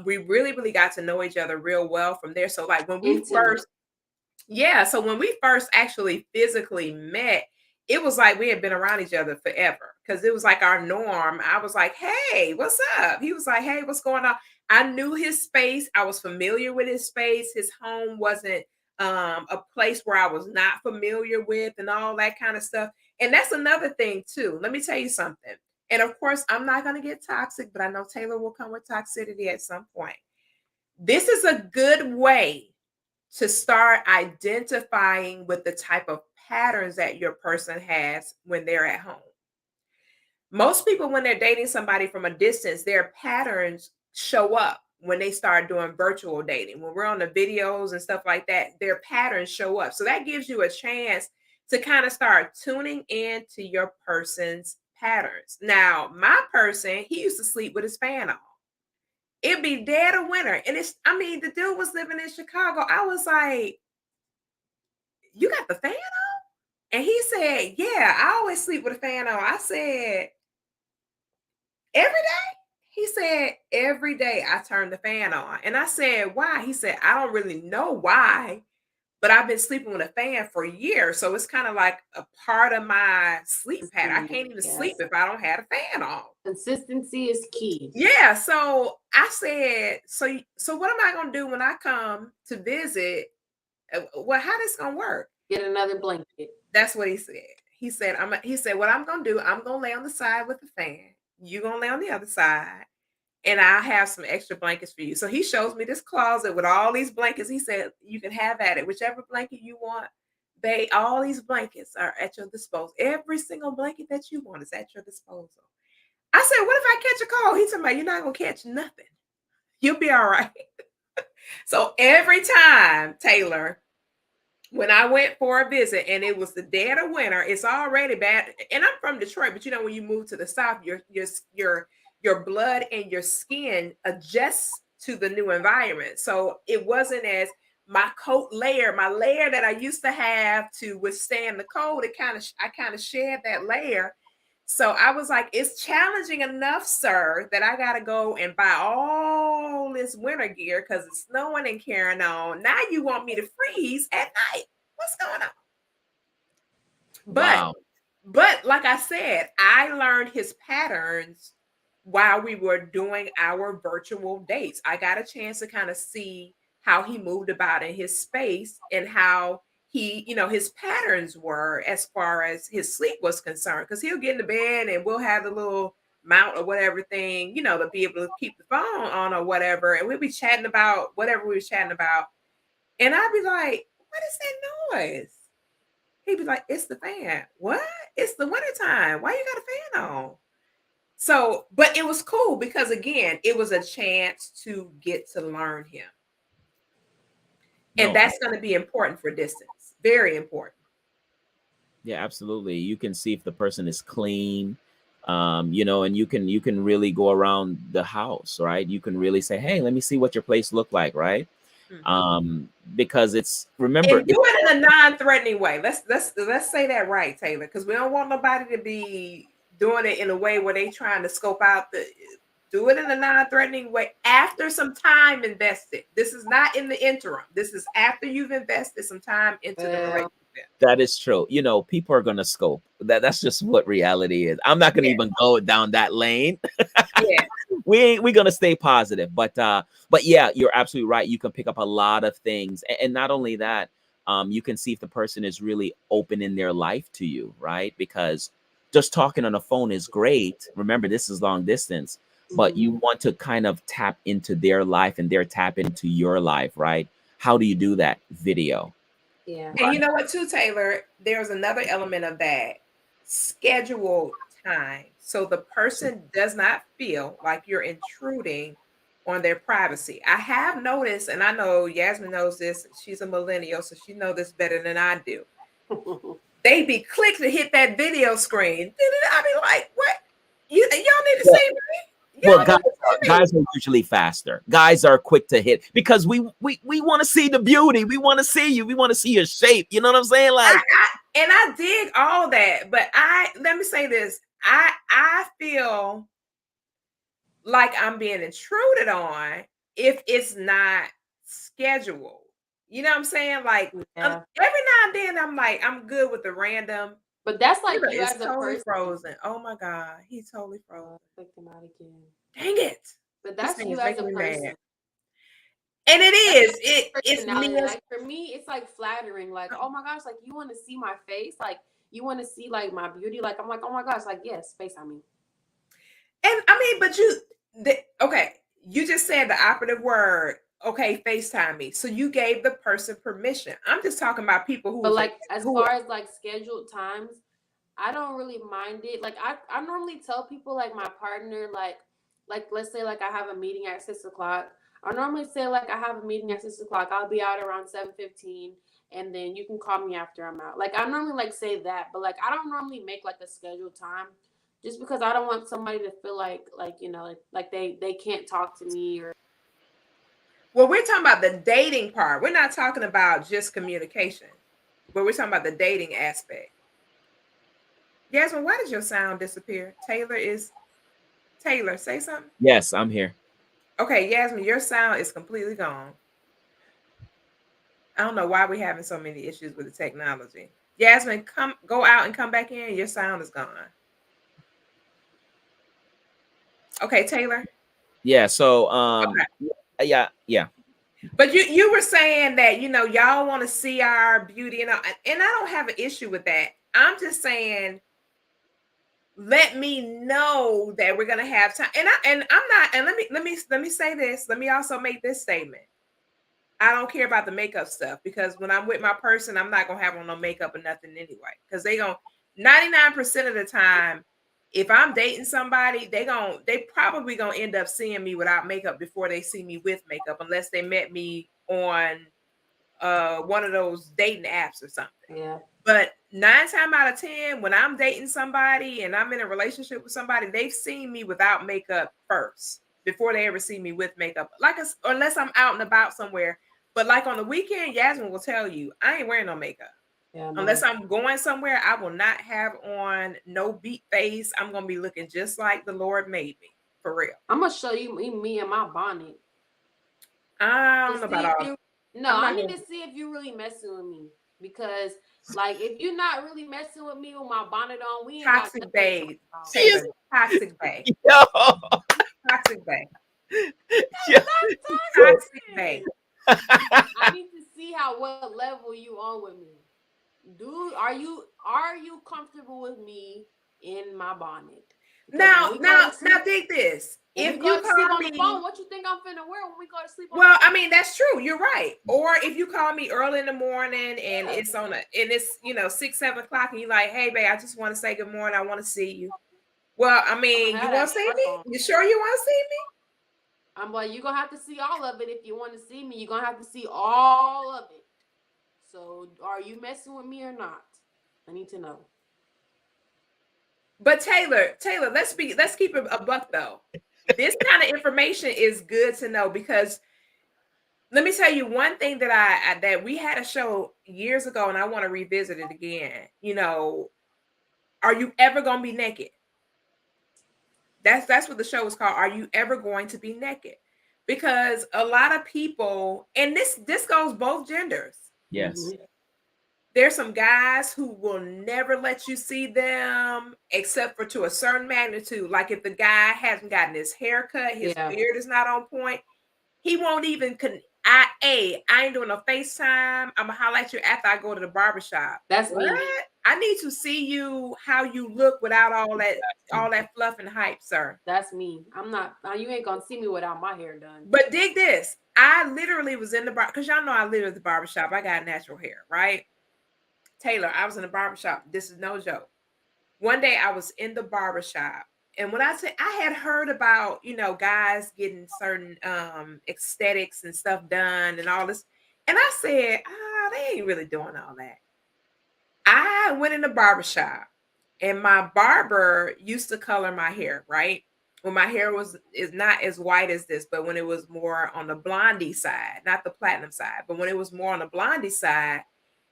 We really, really got to know each other real well from there. So like when we Intimate. first so when we first actually physically met, it was like we had been around each other forever because it was like our norm. I was like, hey, what's up? He was like, hey, what's going on? I knew his space. I was familiar with his space. His home wasn't a place where I was not familiar with and all that kind of stuff. And that's another thing too. Let me tell you something. And of course, I'm not going to get toxic, but I know Taylor will come with toxicity at some point. This is a good way to start identifying with the type of patterns that your person has when they're at home. Most people, when they're dating somebody from a distance, their patterns show up when they start doing virtual dating. When we're on the videos and stuff like that, their patterns show up. So that gives you a chance to kind of start tuning into your person's patterns. Now, my person, he used to sleep with his fan on. It'd be dead of winter. And the dude was living in Chicago. I was like, you got the fan on? And he said, yeah, I always sleep with a fan on. I said, every day? He said, every day I turn the fan on. And I said, why? He said, I don't really know why, but I've been sleeping with a fan for years. So it's kind of like a part of my sleep pattern. I can't even sleep if I don't have a fan on. Consistency is key. Yeah. So I said, so what am I going to do when I come to visit? Well, how this going to work? Get another blanket. That's what he said. He said, what I'm going to do, I'm going to lay on the side with the fan. You're going to lay on the other side. And I'll have some extra blankets for you. So he shows me this closet with all these blankets. He said, you can have at it. Whichever blanket you want, all these blankets are at your disposal. Every single blanket that you want is at your disposal. I said, what if I catch a cold? He told me, you're not going to catch nothing. You'll be all right. So every time, Taylor, when I went for a visit and it was the dead of winter, it's already bad. And I'm from Detroit, but when you move to the South, your blood and your skin adjusts to the new environment. So it wasn't as my layer that I used to have to withstand the cold. I kind of shed that layer. So I was like, it's challenging enough, sir, that I gotta go and buy all this winter gear because it's snowing and carrying on. Now you want me to freeze at night. What's going on? But Wow. but like I said, I learned his patterns while we were doing our virtual dates. I got a chance to kind of see how he moved about in his space and how he, his patterns were as far as his sleep was concerned. Because he'll get in the bed and we'll have the little mount or whatever thing, to be able to keep the phone on or whatever. And we'll be chatting about whatever we were chatting about. And I'd be like, what is that noise? He'd be like, it's the fan. What? It's the wintertime. Why you got a fan on? So, but it was cool because again, it was a chance to get to learn him. And No, that's going to be important for distance. Very important. yeah, absolutely. You can see if the person is clean, and you can really go around the house, right? You can really say, hey, let me see what your place looked like, right? Because remember, And do it in a non-threatening way. Let's say that right, Taylor, because we don't want nobody to be doing it in a way where they trying to scope out do it in a non-threatening way after some time invested. This is not in the interim. This is after you've invested some time into the relationship. That is true. People are gonna scope. That's just what reality is. I'm not gonna even go down that lane. Yeah. We're gonna stay positive. But yeah, you're absolutely right. You can pick up a lot of things. And not only that, you can see if the person is really open in their life to you, right? Because just talking on the phone is great. Remember, this is long distance, but you want to kind of tap into their life and their tap into your life, right? How do you do that? Video. Yeah. And you know what, too, Taylor? There's another element of that scheduled time. So the person does not feel like you're intruding on their privacy. I have noticed, and I know Yasmin knows this, she's a millennial, so she knows this better than I do. They be quick to hit that video screen. I be like, what? Y'all need to see me? Well, guys are usually faster. Guys are quick to hit because we want to see the beauty. We want to see you. We want to see your shape. You know what I'm saying? Like, I dig all that, but let me say this. I feel like I'm being intruded on if it's not scheduled. You know what I'm saying? Like every now and then I'm like, I'm good with the random. But that's like you as as a totally person. Frozen. Oh my God, he's totally frozen. Click them out again. Dang it. But that's you as a person. And it is. It's me. Like for me, it's like flattering. Like, oh my gosh, like you want to see my face, like you want to see like my beauty. Like I'm like, oh my gosh, like yes, FaceTime me. And I mean, but okay, you just said the operative word. Okay, FaceTime me. So you gave the person permission. I'm just talking about people who. But like as far as like scheduled times, I don't really mind it. Like I normally tell people like my partner like let's say like I have a meeting at 6:00. I normally say like I have a meeting at 6:00. I'll be out around 7:15, and then you can call me after I'm out. Like I normally like say that, but like I don't normally make like a scheduled time, just because I don't want somebody to feel like like they can't talk to me or. Well, we're talking about the dating part. We're not talking about just communication, but we're talking about the dating aspect. Yasmin, why did your sound disappear? Taylor, say something. Yes, I'm here. Okay, Yasmin, your sound is completely gone. I don't know why we're having so many issues with the technology. Yasmin, go out and come back in. Your sound is gone. Okay, Taylor. Yeah. So, okay. Yeah. But you were saying that y'all want to see our beauty, and I don't have an issue with that. I'm just saying, let me know that we're gonna have time. And I'm not. And let me say this. Let me also make this statement. I don't care about the makeup stuff because when I'm with my person, I'm not gonna have on no makeup or nothing anyway. Because 99% of the time, if I'm dating somebody, they probably gonna end up seeing me without makeup before they see me with makeup, unless they met me on one of those dating apps or something. Yeah. But 9 times out of 10, when I'm dating somebody and I'm in a relationship with somebody, they've seen me without makeup first before they ever see me with makeup. Unless I'm out and about somewhere. But like on the weekend, Yasmin will tell you, I ain't wearing no makeup. Yeah, Unless no. I'm going somewhere, I will not have on no beat face. I'm gonna be looking just like the Lord made me, for real. I'm gonna show you me and my bonnet I to don't know see about if all. you. No, I'm I not need gonna. to see if you're really messing with me because, like, if you're not really messing with me with my bonnet on, we ain't got Toxic nothing to talk Bay, about. She is Taylor. Toxic Bay. yo, Toxic Bay. yo. That's Toxic toxic. Bay. I need to see how what level you on with me. Dude, are you comfortable with me in my bonnet? Because when Now, we go now, to now, sleep, dig this. when we If go you to sleep call on the me, phone, what you think I'm finna wear when we go to sleep on the well, I phone? mean that's true. You're right. Or if you call me early in the morning and Yeah. it's on a and it's 6, 7 o'clock and you're like, hey, babe, I just want to say good morning. I want to see you. Well, I I'm gonna mean, you have want that to see scarf me? on. You sure you want to see me? I'm like, you're gonna have to see all of it if you want to see me. You're gonna have to see all of it. So, are you messing with me or not? I need to know. But Taylor, let's keep it a buck though. This kind of information is good to know because let me tell you one thing that that we had a show years ago and I want to revisit it again. Are you ever gonna be naked? That's what the show is called. Are you ever going to be naked? Because a lot of people, and this goes both genders. Yes. Mm-hmm. There's some guys who will never let you see them except for to a certain magnitude. Like if the guy hasn't gotten his hair cut, his Yeah, beard is not on point, he won't even I ain't doing no FaceTime. I'm gonna holler at you after I go to the barbershop. that's What? me. I need to see you how you look without all that fluff and hype, sir. That's me. I'm not. You ain't gonna see me without my hair done. But dig this. I literally was in the bar because y'all know I live at the barbershop. I got natural hair, right? Taylor, I was in the barbershop. This is no joke. One day I was in the barbershop, and when I say I had heard about, guys getting certain aesthetics and stuff done and all this, and I said, they ain't really doing all that. I went in the barbershop and my barber used to color my hair, right? When my hair is not as white as this, but when it was more on the blondie side, not the platinum side, but when it was more on the blondie side.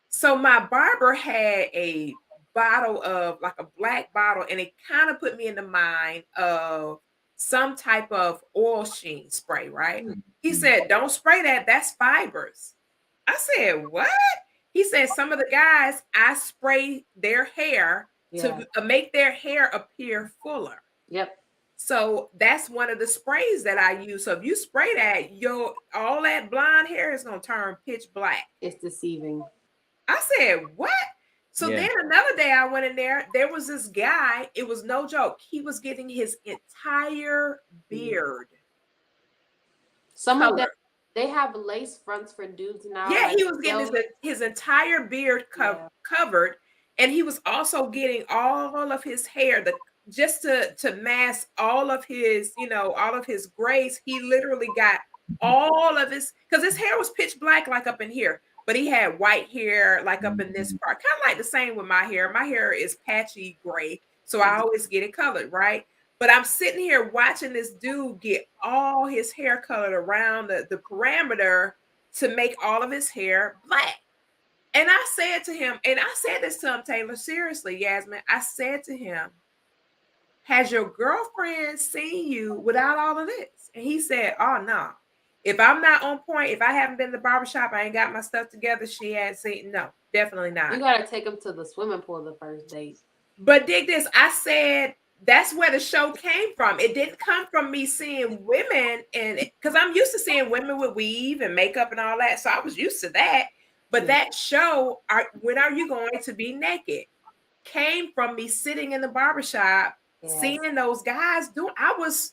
So my barber had a bottle of like a black bottle, and it kind of put me in the mind of some type of oil sheen spray, right? He said, don't spray that, that's fibers. I said, what? He said, some of the guys, I spray their hair Yeah. to make their hair appear fuller. Yep. So that's one of the sprays that I use. So if you spray that, all that blonde hair is gonna turn pitch black. It's deceiving. I said, what? So Yeah. then another day I went in there was this guy, it was no joke. He was getting his entire beard Some of them colored. they have lace fronts for dudes now. Yeah, Like he was getting those. his entire beard Yeah. covered, and he was also getting all of his hair, just to mask all of his, all of his grays. He literally got all of his because his hair was pitch black, like up in here, but he had white hair, like up in this part. Kind of like the same with my hair. My hair is patchy gray, so I always get it colored, right? But I'm sitting here watching this dude get all his hair colored around the parameter to make all of his hair black. And I said to him, and I said this to him, Taylor, seriously, Yasmin, I said to him, has your girlfriend seen you without all of this? And he said, oh, no. If I'm not on point, if I haven't been to the barbershop, I ain't got my stuff together, she had seen, no, definitely You not. gotta take them to the swimming pool the first date. But dig this, I said that's where the show came from. It didn't come from me seeing women, and because I'm used to seeing women with weave and makeup and all that, so I was used to that. But Yeah. that show, when are you going to be naked, came from me sitting in the barbershop, Yes. seeing those guys do. I was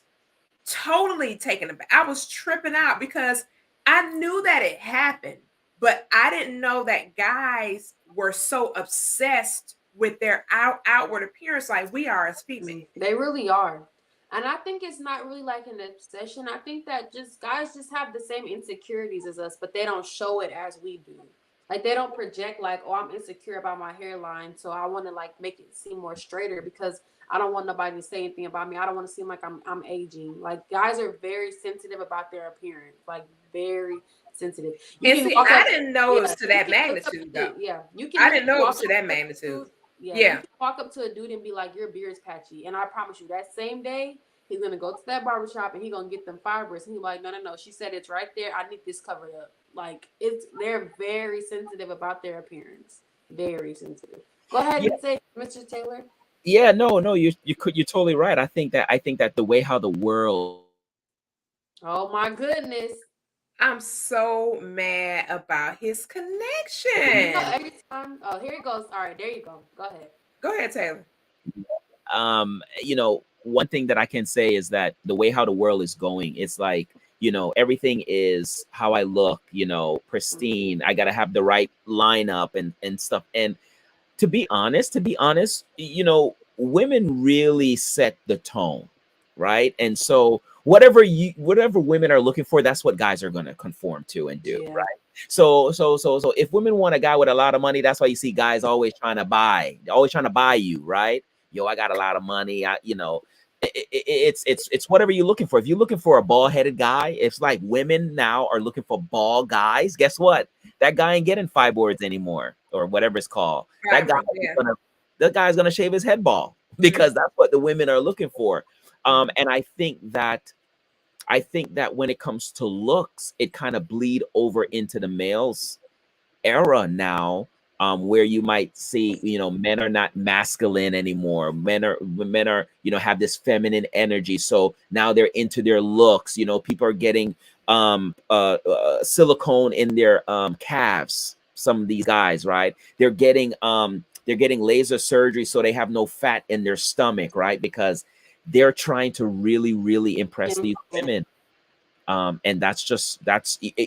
totally taken aback. I was tripping out because I knew that it happened, but I didn't know that guys were so obsessed with their outward appearance like we are as females. They really are. And I think it's not really like an obsession. I think that just guys just have the same insecurities as us, but they don't show it as we do. Like they don't project like, oh, I'm insecure about my hairline, so I want to like make it seem more straighter because I don't want nobody to say anything about me. I don't want to seem like I'm aging. Like guys are very sensitive about their appearance. Like very sensitive. You And can see, walk I up, didn't know it yeah, was to you that can look up magnitude to, though. yeah, you can I didn't know it was walk to up that to a magnitude. dude, yeah, you Yeah. can walk up to a dude and be like, your beard's patchy. And I promise you, that same day, he's gonna go to that barbershop and he's gonna get them fibers. And he's like, no, no, no. She said it's right there. I need this covered up. Like they're very sensitive about their appearance. Very sensitive. Go ahead Yeah, and say, Mr. Taylor. yeah, no, you're totally right. I think that the way how the world Oh my goodness. I'm so mad about his You know, connection. every time. Oh, here it goes. All right, there you go. Go ahead. Go ahead, Taylor. one thing that I can say is that the way how the world is going, it's like, everything is how I look, Mhm. pristine. I got to have the right lineup and stuff. And to be honest, women really set the tone, right? And so whatever women are looking for, that's what guys are going to conform to and do, Yeah. right? So if women want a guy with a lot of money, that's why you see guys always trying to buy you, right? Yo, I got a lot of money. It's whatever you're looking for. If you're looking for a bald-headed guy, it's like women now are looking for bald guys. Guess what? That guy ain't getting fibroids anymore, or whatever it's called. That guy Fibroids, is yeah. gonna that guy's gonna shave his head bald Mhm, because that's what the women are looking for. mhm. And I think that when it comes to looks, it kind of bleed over into the males era now, where you might see, men are not masculine anymore. Men are have this feminine energy, so now they're into their looks. People are getting silicone in their calves. Some of these guys, right? They're getting laser surgery so they have no fat in their stomach, right? Because they're trying to really, really impress these women. And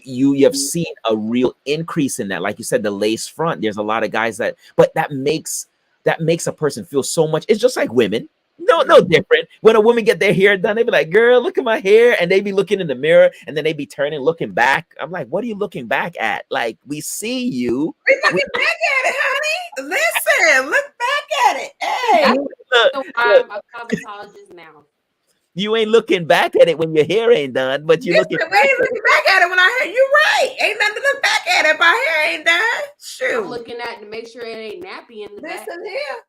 you have seen a real increase in that. Like you said, the lace front, there's a lot of guys but that makes a person feel so much. It's just like women, no Mhm. different. When a woman get their hair done, they be like, girl, look at my hair, and they be looking in the mirror, and then they be turning, looking back. I'm like, what are you looking back at? Like, we see you. We we, looking back at it, honey. Listen, look back at it. That's Hey, you, look, why look, I'm a cosmetologist now. you ain't looking back at it when your hair ain't done, but you looking listen, we back ain't at it. looking back at it when I hear you right. Ain't nothing to look back at if our hair ain't done. I'm Shoot. looking at to make sure it ain't nappy in the back. Listen here.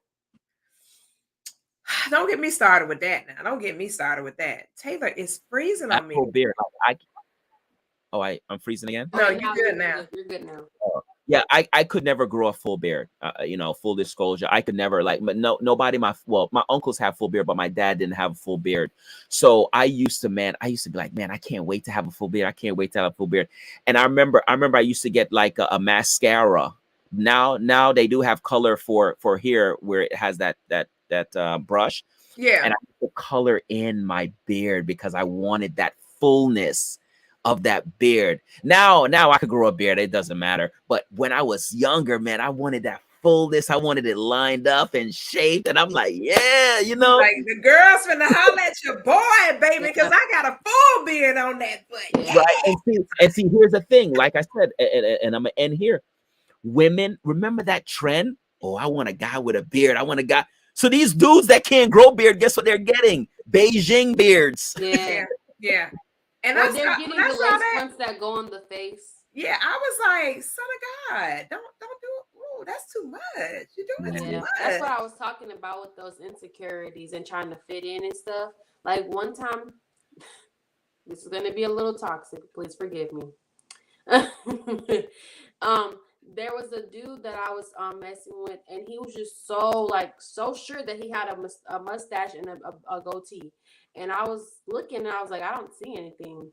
Don't get me started with that now. Don't get me started with that. Taylor is freezing I have on a me. full beard. I'm freezing again. Oh, No, and you now good now. you're good now. Yeah, I could never grow a full beard. Full disclosure, I could never, like, but nobody. My uncles have full beard, but my dad didn't have a full beard. So I used to be like, man, I can't wait to have a full beard. I can't wait to have a full beard. And I remember I used to get like a mascara. Now they do have color for here where it has that brush, Yeah. and I put color in my beard because I wanted that fullness of that beard. Now I could grow a beard, it doesn't matter. But when I was younger, man, I wanted that fullness. I wanted it lined up and shaped. And I'm like, yeah, You like the girls finna holler at your boy, baby, because Yeah, I got a full beard on that butt. Yeah. yeah. right. And see, here's the thing. Like I said, and I'm gonna end here. Women, remember that trend? Oh, I want a guy with a beard. I want a guy. So these dudes that can't grow beard, guess what they're getting? Beijing beards. Yeah. Yeah. Yeah. And Or they're when getting I the saw lace that, fronts that go on the face. yeah, I was like, son of God, don't do it. Ooh, that's too much. You're doing it too Yeah, Mhm. that's what much. I was talking about with those insecurities and trying to fit in and stuff. Like one time, this is gonna be a little toxic. Please forgive me. um, there was a dude that I was messing with, and he was just so sure that he had a mustache and a goatee. And I was looking, and I was like, I don't see anything,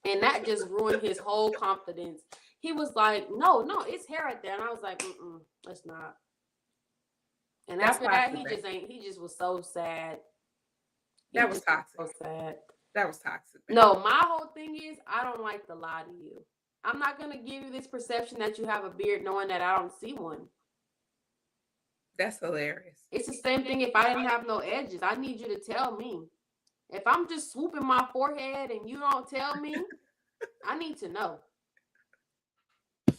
and that just ruined his whole confidence. He was like, No, no, it's hair right there, and I was like, it's not. And That's after that, toxic, babe. he just was so sad. He That was just was toxic. so sad. That was toxic, babe. No, my whole thing is I don't like to lie to you. I'm not gonna give you this perception that you have a beard knowing that I don't see one. That's hilarious. It's the same thing if I didn't have no edges. I need you to tell me. If I'm just swooping my forehead and you don't tell me, I need to know.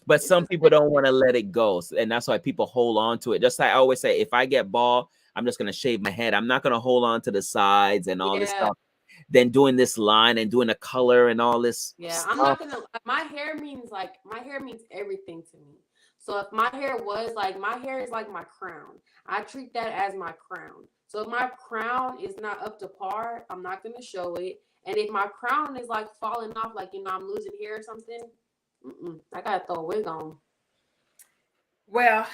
But It's some the people same don't thing. want to let it go. And that's why people hold on to it. Just like I always say, if I get bald, I'm just going to shave my head. I'm not going to hold on to the sides and all this Yeah. stuff. then doing this line and doing a color and all this Yeah, I'm stuff. not gonna. My hair means everything to me. So if my hair was like my hair is like my crown. I treat that as my crown. So if my crown is not up to par, I'm not gonna show it. And if my crown is like falling off, like I'm losing hair or something, I gotta throw a wig on. Well,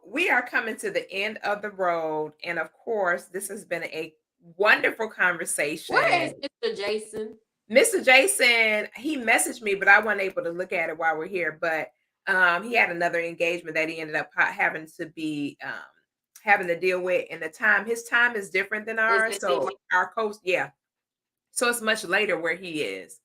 we are coming to the end of the road. And of course, this has been a wonderful Where is conversation. Mr. Jason? Mr. Jason, he messaged me, but I wasn't able to look at it while we're here. But he had another engagement that he ended up having to be having to deal with. And his time is different than Is ours. it the So our coast, yeah. So it's much later where he is.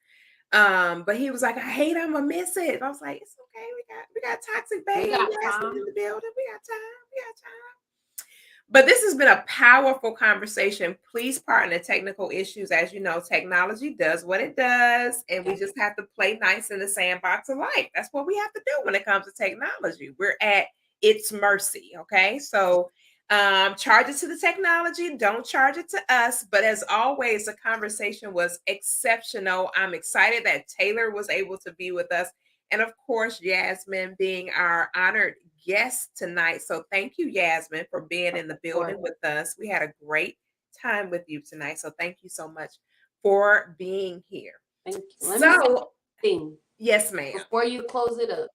But he was like, I hate I'm gonna miss it. I was like, it's okay. We got Toxic we Bay and got Yasmin time? in the building. We got time. We got time. But this has been a powerful conversation. Please pardon the technical issues. As you know, technology does what it does, and we just have to play nice in the sandbox of life. That's what we have to do when it comes to technology. We're at its mercy. Okay. So charge it to the technology, don't charge it to us. But as always, the conversation was exceptional. I'm excited that Taylor was able to be with us. And of course, Yasmin being our honored guest tonight. So thank you, Yasmin, for being in the building with us. We had a great time with you tonight. So thank you so much for being here. Thank you. Let me say one thing. Yes, ma'am. Before you close it up.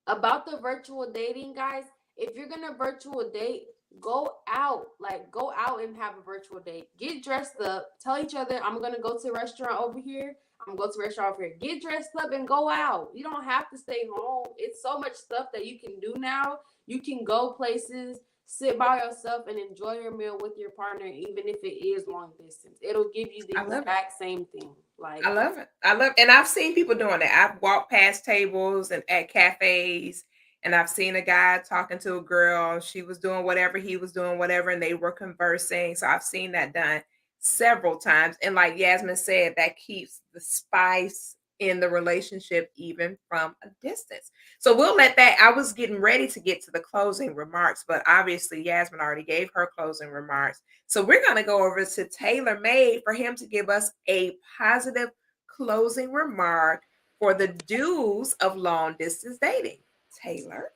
About the virtual dating, guys, if you're gonna virtual date, go out. Like, go out and have a virtual date. Get dressed up. Tell each other, I'm gonna go to a restaurant over here. I'm gonna go to a restaurant over here. Get dressed up and go out. You don't have to stay home. It's so much stuff that you can do now. You can go places, sit by yourself, and enjoy your meal with your partner, even if it is long distance. It'll give you the exact same thing. Like, I love it. And I've seen people doing that. I've walked past tables and at cafes, and I've seen a guy talking to a girl. She was doing whatever, he was doing whatever, and they were conversing. So I've seen that done several times. And like Yasmin said, that keeps the spice in the relationship, even from a distance. So we'll let that. I was getting ready to get to the closing remarks, but obviously Yasmin already gave her closing remarks. So we're going to go over to Taylor Made for him to give us a positive closing remark for the do's of long distance dating. Taylor.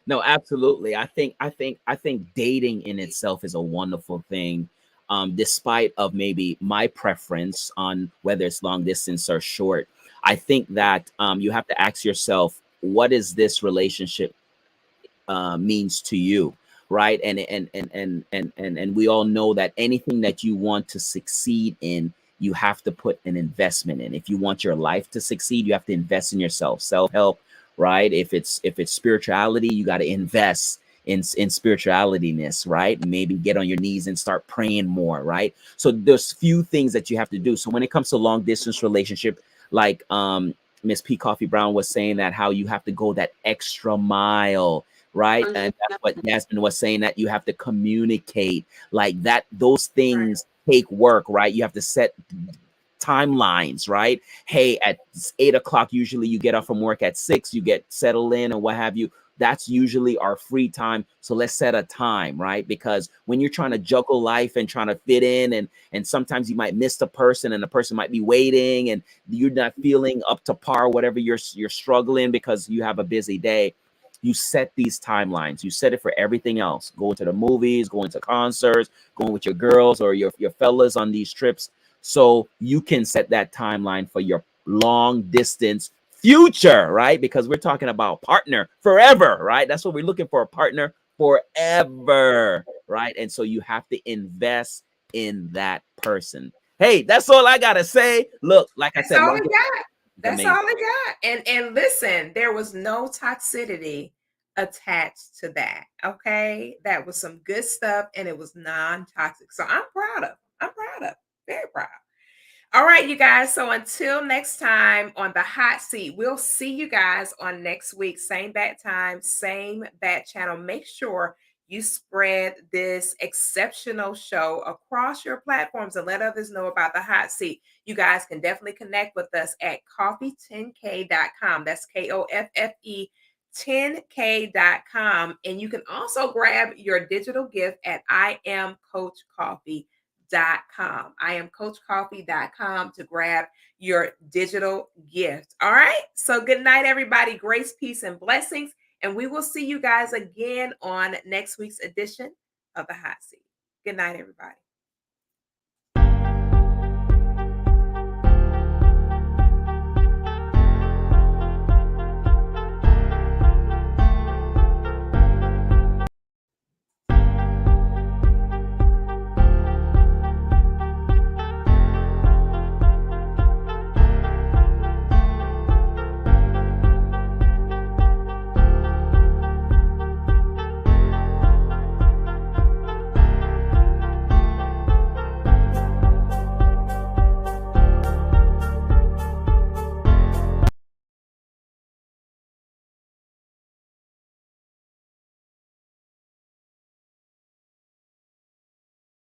No, absolutely. I think dating in itself is a wonderful thing. Despite of maybe my preference on whether it's long distance or short, I think that you have to ask yourself, what is this relationship means to you, right? And we all know that anything that you want to succeed in, you have to put an investment in. If you want your life to succeed, you have to invest in yourself. Self-help, right? If it's spirituality, you got to invest in spiritualityness, right? Maybe get on your knees and start praying more, right? So there's few things that you have to do. So when it comes to long distance relationship, like Miss P. Coffee Brown was saying, that how you have to go that extra mile, right? And that's what Jasmine was saying, that you have to communicate like that. Those things take work, right? You have to set timelines, right? Hey, at 8 o'clock, usually you get off from work at 6, you get settled in or what have you. That's usually our free time. So let's set a time, right? Because when you're trying to juggle life and trying to fit in, and sometimes you might miss the person, and the person might be waiting, and you're not feeling up to par, whatever you're struggling because you have a busy day. You set these timelines. You set it for everything else. Going to the movies, going to concerts, going with your girls or your fellas on these trips. So you can set that timeline for your long distance future, right? Because we're talking about partner forever, right? That's what we're looking for, a partner forever, right? And so you have to invest in that person. Hey, that's all I gotta say. Look, like I said, All I got. That's all I got. And listen, there was no toxicity attached to that. Okay. That was some good stuff, and it was non-toxic. So I'm proud of. Very proud. All right, you guys. So until next time on the hot seat, we'll see you guys on next week. Same bat time, same bat channel. Make sure you spread this exceptional show across your platforms and let others know about the hot seat. You guys can definitely connect with us at Koffe10k.com. That's Koffe 10k.com. And you can also grab your digital gift at IamCoachCoffee.com. I am coachcoffee.com to grab your digital gift. All right. So good night, everybody. Grace, peace, and blessings. And we will see you guys again on next week's edition of the Hot Seat. Good night, everybody.